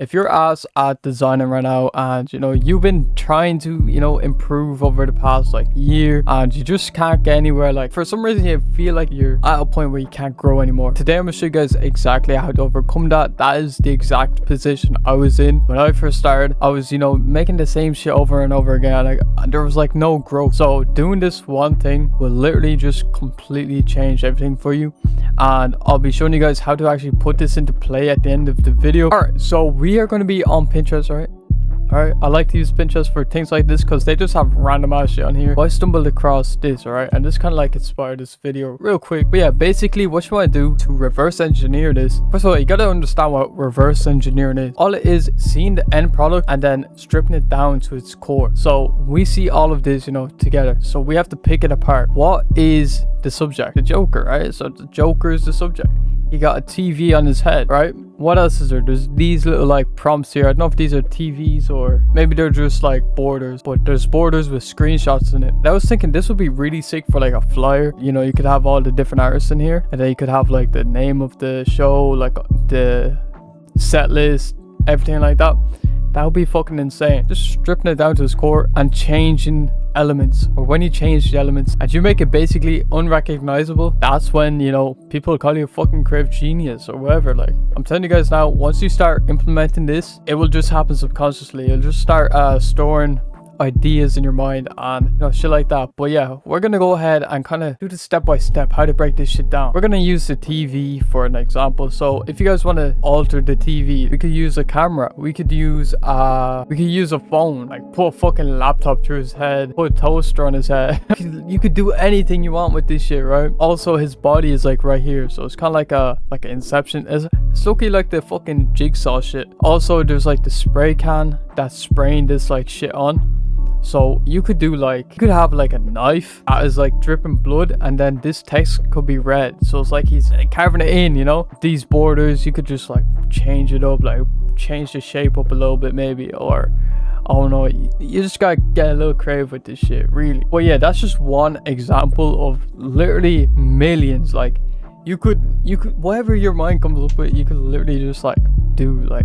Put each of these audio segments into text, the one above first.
if you're ass at designing right now and you've been trying to improve over the past like year and you just can't get anywhere, like for some reason you feel like you're at a point where you can't grow anymore, today I'm gonna show you guys exactly how to overcome that. That is the exact position I was in when I first started. I was making the same shit over and over again, like there was like no growth. So doing this one thing will literally just completely change everything for you, and I'll be showing you guys how to actually put this into play at the end of the video. All right, so we are going to be on Pinterest, right? Alright, I like to use Pinterest for things like this because they just have random ass shit on here. But I stumbled across this, alright, and this kind of like inspired this video real quick. But yeah, basically what you want to do to reverse engineer this, first of all, you got to understand what reverse engineering is. All it is seeing the end product and then stripping it down to its core. So we see all of this, together. So we have to pick it apart. What is the subject? The Joker, right? So the Joker is the subject. He got a TV on his head, right? What else is there? There's these little like prompts here. I don't know if these are TVs or maybe they're just like borders, but there's borders with screenshots in it. And I was thinking this would be really sick for like a flyer. You could have all the different artists in here, and then you could have like the name of the show, like the set list, everything like that. That would be fucking insane. Just stripping it down to its core and changing elements, or when you change the elements and you make it basically unrecognizable, that's when people call you a fucking creative genius or whatever. Like I'm telling you guys now, once you start implementing this, it will just happen subconsciously. You'll just start storing ideas in your mind and shit like that. But yeah, we're gonna go ahead and kind of do the step by step how to break this shit down. We're gonna use the TV for an example. So if you guys want to alter the TV, we could use a camera, we could use a phone, like put a fucking laptop through his head, put a toaster on his head. You could do anything you want with this shit, right? Also his body is like right here, so it's kind of like an Inception. It's looking like the fucking Jigsaw shit. Also there's like the spray can that's spraying this like shit on. So you could do like, you could have like a knife that is like dripping blood, and then this text could be red. So it's like he's carving it in, these borders. You could just like change it up, like change the shape up a little bit maybe, or I don't know. You just gotta get a little creative with this shit, really. But yeah, that's just one example of literally millions. Like you could whatever your mind comes up with, you could literally just like do, like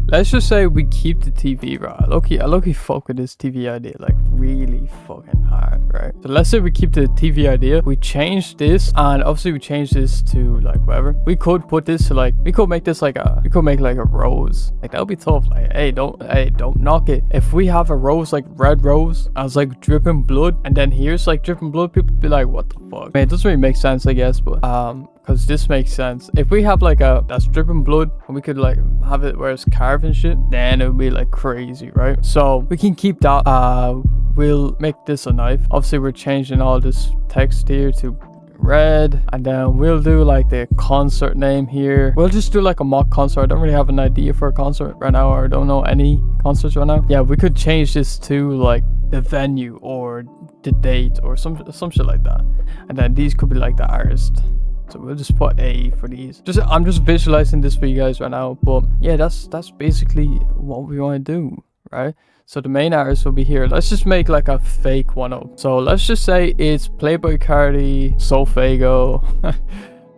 let's just say we keep the TV, right? I low-key fuck with this TV idea like really fucking hard, right? So let's say we keep the TV idea, we change this, and obviously we change this to like whatever. We could put this to like, we could make like a rose. Like that would be tough. Like hey, don't knock it. If we have a rose, like red rose, as like dripping blood, and then here's like dripping blood, people be like, what the fuck? Man, it doesn't really make sense, I guess, but because this makes sense. If we have like that's dripping blood, and we could like have it where it's carved and shit, then it would be like crazy, right? So we can keep that. We'll make this a knife. Obviously we're changing all this text here to red, and then we'll do like the concert name here. We'll just do like a mock concert. I don't really have an idea for a concert right now, or I don't know any concerts right now. Yeah, we could change this to like the venue or the date or some shit like that, and then these could be like the artist. So we'll just put A for these. I'm just visualizing this for you guys right now. But yeah, that's basically what we want to do, right? So the main artist will be here. Let's just make like a fake one up. So let's just say it's Playboy Carti, Solfago.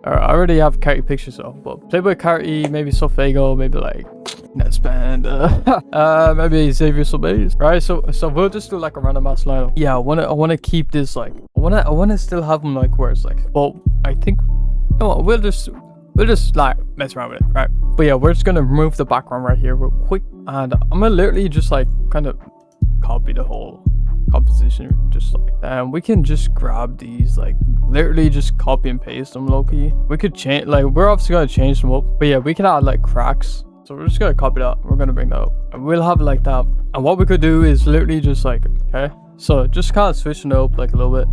I already have Carti pictures up, but Playboy Carti, maybe Solfago, maybe like Nesband, maybe Xavier Sobeys, right? So we'll just do like a random ass lineup. Yeah, I wanna keep this like, I wanna still have them like where it's like, well, I think we'll just like mess around with it, right? But yeah, we're just gonna remove the background right here real quick, and I'm gonna literally just like kind of copy the whole composition, just like, and we can just grab these, like literally just copy and paste them low-key. We could change, like we're obviously gonna change them up, but yeah, we can add like cracks. So we're just gonna copy that, we're gonna bring that up, and we'll have like that. And what we could do is literally just like, okay, so just kind of switching it up like a little bit,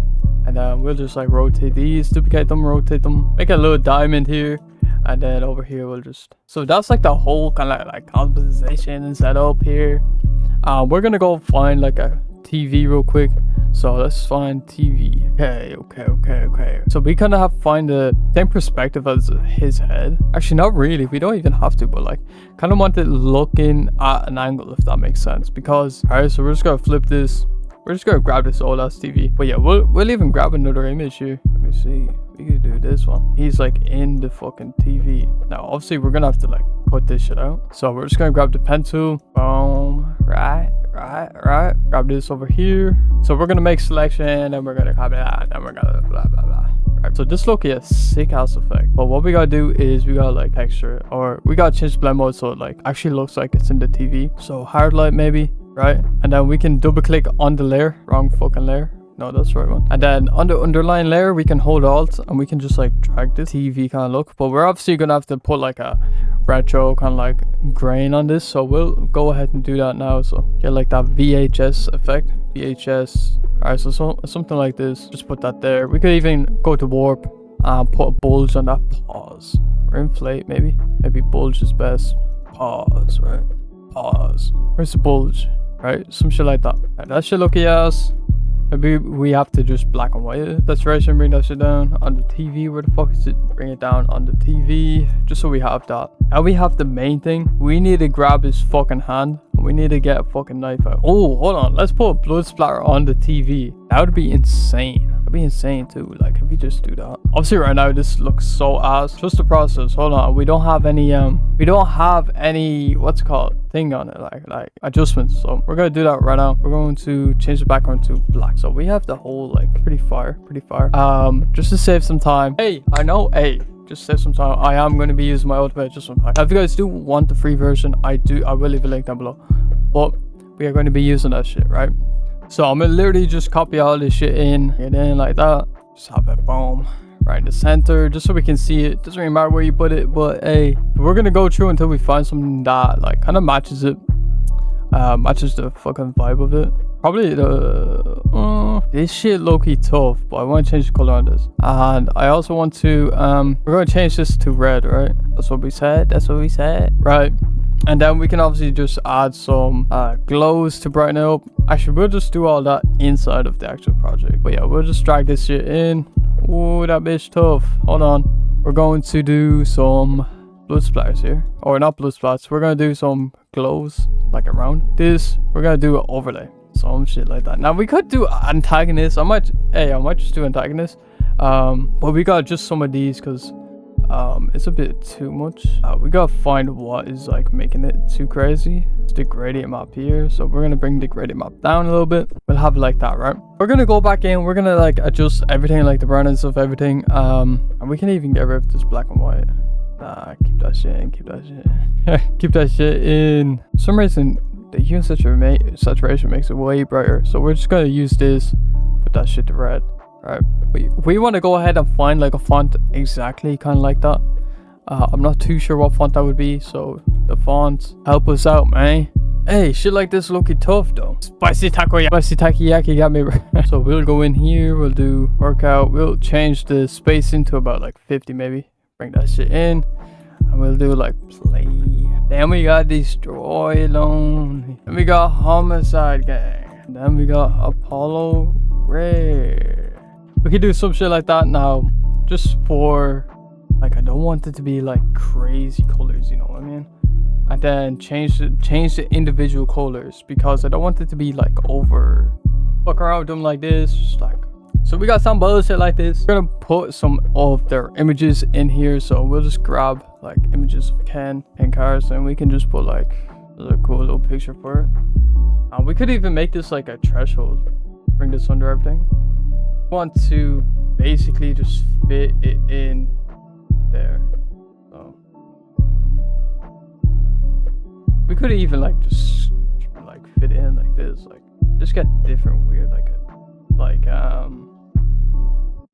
and then we'll just like rotate these, duplicate them, rotate them, make a little diamond here, and then over here we'll just, so that's like the whole kind of like composition and setup here. We're gonna go find like a TV real quick. So let's find TV. Okay. So we kind of have to find the same perspective as his head. Actually, not really. We don't even have to, but like kind of want it looking at an angle, if that makes sense. Because, all right, so we're just gonna flip this. We're just gonna grab this old ass TV. But yeah, we'll even grab another image here. Let me see. we could do this one. He's like in the fucking TV. Now, obviously, we're gonna have to like cut this shit out. So we're just gonna grab the pen tool. Boom. Right. Grab this over here. So we're gonna make selection, and we're gonna copy that, and we're gonna blah blah blah. Right. So this look is a sick ass effect. But what we gotta do is we gotta like texture, or we gotta change blend mode so it like actually looks like it's in the TV. So hard light maybe, right? And then we can double click on the layer. Wrong fucking layer. No, that's the right one. And then on the underlying layer, we can hold alt and we can just like drag this TV kind of look. But we're obviously gonna have to put like a retro kind of like grain on this. So we'll go ahead and do that now. So get like that VHS effect. VHS. Alright, so something like this. Just put that there. We could even go to warp and put a bulge on that. Pause. Or inflate maybe. Maybe bulge is best. Pause, right? Pause. Where's the bulge? Right? Some shit like that. Right, that should look ass. Maybe we have to just black and white it. That's right, so bring that shit down on the TV. Where the fuck is it? Bring it down on the TV. Just so we have that. Now we have the main thing. We need to grab his fucking hand. And we need to get a fucking knife out. Oh, hold on. Let's put a blood splatter on the TV. That would be insane. That'd be insane too. Like if we just do that. Obviously right now this looks so ass. Just the process. Hold on. We don't have any what's it called? Thing on it. Like adjustments. So we're gonna do that right now. We're going to change the background to black. So we have the whole like pretty far. Just to save some time. Hey, I know. Hey. Just save some time. I am going to be using my ultimate adjustment pack. Now, if you guys do want the free version, I will leave a link down below. But we are going to be using that shit, right? So I'm going to literally just copy all this shit in. Get in like that. Just have it, boom, right in the center, just so we can see it. Doesn't really matter where you put it, but hey, we're going to go through until we find something that like kind of matches it. Matches the fucking vibe of it. Probably this shit low-key tough, but I want to change the color on this. And I also want to we're going to change this to red, right? That's what we said. Right. And then we can obviously just add some glows to brighten it up. Actually, we'll just do all that inside of the actual project. But yeah, we'll just drag this shit in. Ooh, that bitch tough. Hold on. We're going to do some blood splatters here, or not blood splatters. We're gonna do some glows like around this. We're gonna do an overlay, some shit like that. Now we could do antagonist. I might just do antagonist, but we got just some of these because it's a bit too much. We gotta find what is like making it too crazy. It's the gradient map here, so we're gonna bring the gradient map down a little bit. We'll have it like that, right? We're gonna go back in. We're gonna like adjust everything, like the brightness of everything, and we can even get rid of this black and white. Nah, keep that shit in, keep that shit in. For some reason, the hue saturation makes it way brighter. So we're just gonna use this, put that shit to red. Alright, we want to go ahead and find like a font exactly kind of like that. I'm not too sure what font that would be, so the fonts help us out, man. Hey, shit like this looking tough though. Spicy takoyaki got me. So we'll go in here, we'll do workout, we'll change the spacing to about like 50 maybe. Bring that shit in, and we'll do like play. Then we got Destroy Alone. Then we got Homicide Gang. Then we got Apollo Rare. We could do some shit like that now, just for like I don't want it to be like crazy colors, you know what I mean? And then change the individual colors because I don't want it to be like over. Fuck around with them like this, just like. So we got some bullshit like this. We're gonna put some of their images in here. So we'll just grab like images of Ken and cars, and we can just put like a cool little picture for it. We could even make this like a threshold. Bring this under everything. Want to basically just fit it in there. So we could even like just like fit it in like this. Like just get different weird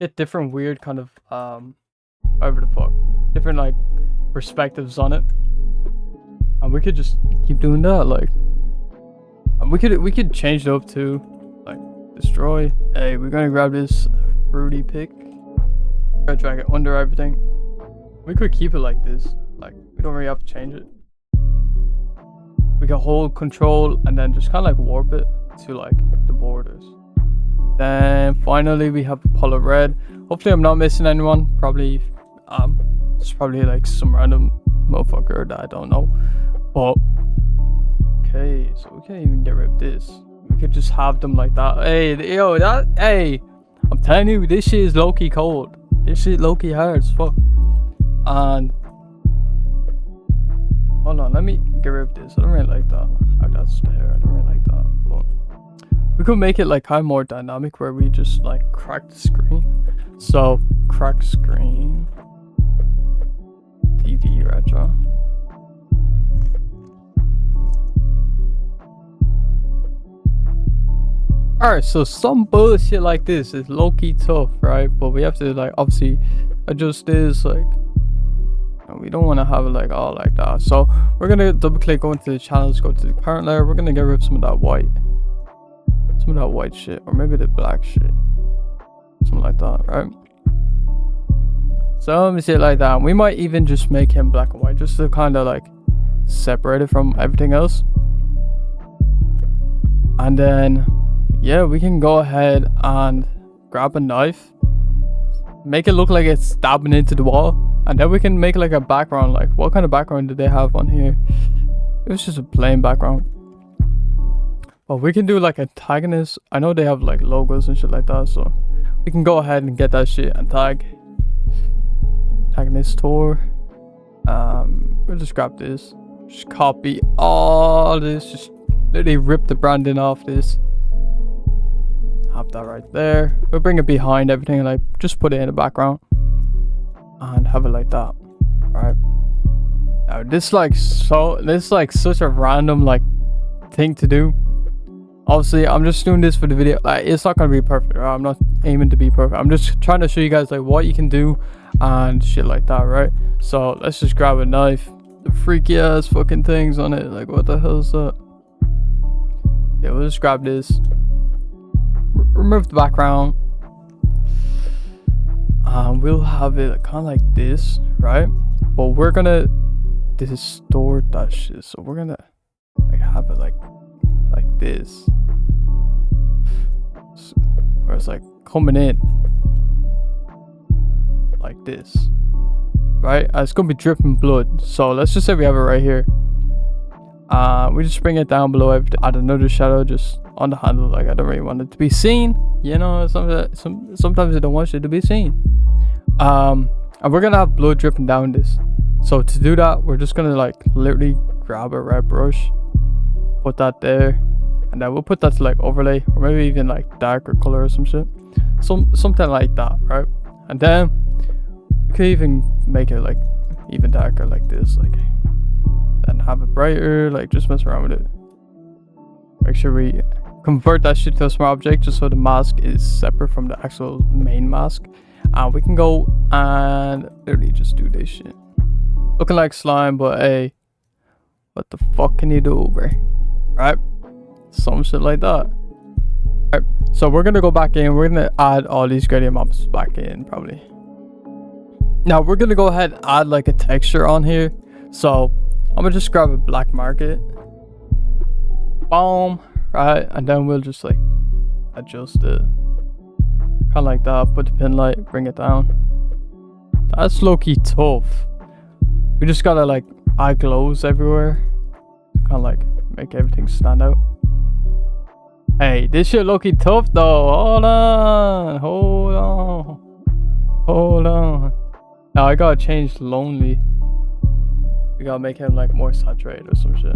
get different weird kind of whatever the fuck, different like perspectives on it, and we could just keep doing that. Like we could change it up to like destroy. Hey, we're gonna grab this fruity pick, we're gonna drag it under everything. We could keep it like this, like we don't really have to change it. We can hold control and then just kind of like warp it to like the borders. Then finally we have Apollo Red. Hopefully I'm not missing anyone. Probably it's probably like some random motherfucker that I don't know. But okay, so we can't even get rid of this. We could just have them like that. Hey, yo, hey, I'm telling you, this shit is low-key cold. This shit low-key hard as fuck. And hold on, let me get rid of this. I don't really like that. How that's there. I don't really like that. But we could make it like kind of more dynamic where we just like crack the screen. So crack screen. TV retro. Alright, so some bullshit like this is low-key tough, right? But we have to like obviously adjust this, like we don't want to have it like all like that. So we're gonna double click, go into the channels, go to the current layer. We're gonna get rid of some of that white shit, or maybe the black shit, something like that, right? So let me see it like that. We might even just make him black and white just to kind of like separate it from everything else. And then yeah, we can go ahead and grab a knife, make it look like it's stabbing into the wall, and then we can make like a background. Like what kind of background did they have on here? It was just a plain background. But we can do like antagonist. I know they have like logos and shit like that, so we can go ahead and get that shit and tag antagonist tour. We'll just grab this, just copy all this, just literally rip the branding off this, have that right there. We'll bring it behind everything and like just put it in the background and have it like that, right? Now this is like such a random like thing to do. Obviously I'm just doing this for the video. Like it's not gonna be perfect, right? I'm not aiming to be perfect. I'm just trying to show you guys like what you can do and shit like that, right? So let's just grab a knife. The freaky ass fucking things on it, like what the hell is that? Yeah, we'll just grab this, remove the background, we'll have it kind of like this, right? But we're gonna distort that shit, so we're gonna like have it like this, where it's like coming in like this, right? It's gonna be dripping blood. So let's just say we have it right here. We just bring it down below everything, add another shadow just on the handle. Like I don't really want it to be seen, you know. Sometimes I don't want it to be seen. And we're gonna have blood dripping down this. So to do that, we're just gonna like literally grab a red brush, put that there, and then we'll put that to like overlay, or maybe even like darker color or some shit, something like that, right? And then we could even make it like even darker like this, like, and have it brighter, like just mess around with it. Make sure we convert that shit to a smart object just so the mask is separate from the actual main mask. And we can go and literally just do this shit. Looking like slime, but hey, what the fuck can you do, bro? Right? Some shit like that. Right, so we're gonna go back in. We're gonna add all these gradient maps back in probably. Now we're gonna go ahead and add like a texture on here. So I'm gonna just grab a black market, boom, right, and then we'll just like adjust it kind of like that. Put the pin light, bring it down. That's low-key tough. We just gotta like add glows everywhere to kind of like make everything stand out. Hey, this shit low-key tough though. Hold on. Now I gotta change lonely. We gotta make him like more saturated or some shit.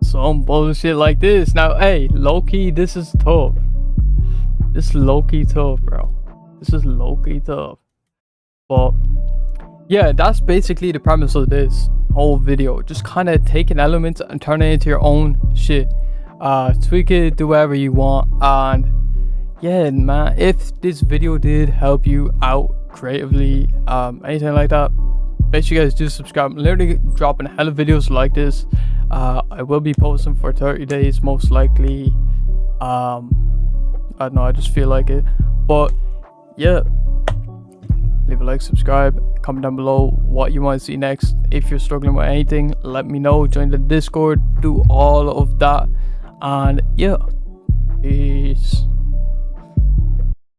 Some bullshit like this. Now, hey, low-key, this is tough. This is low-key tough, bro. This is low-key tough. But yeah, that's basically the premise of this whole video. Just kind of take an element and turn it into your own shit. Tweak it, do whatever you want. And yeah, man, if this video did help you out creatively, anything like that, make sure you guys do subscribe. I'm literally dropping hella videos like this. I will be posting for 30 days most likely. I don't know, I just feel like it. But yeah, leave a like, subscribe, comment down below what you want to see next. If you're struggling with anything, let me know. Join the Discord, do all of that. And yeah, peace.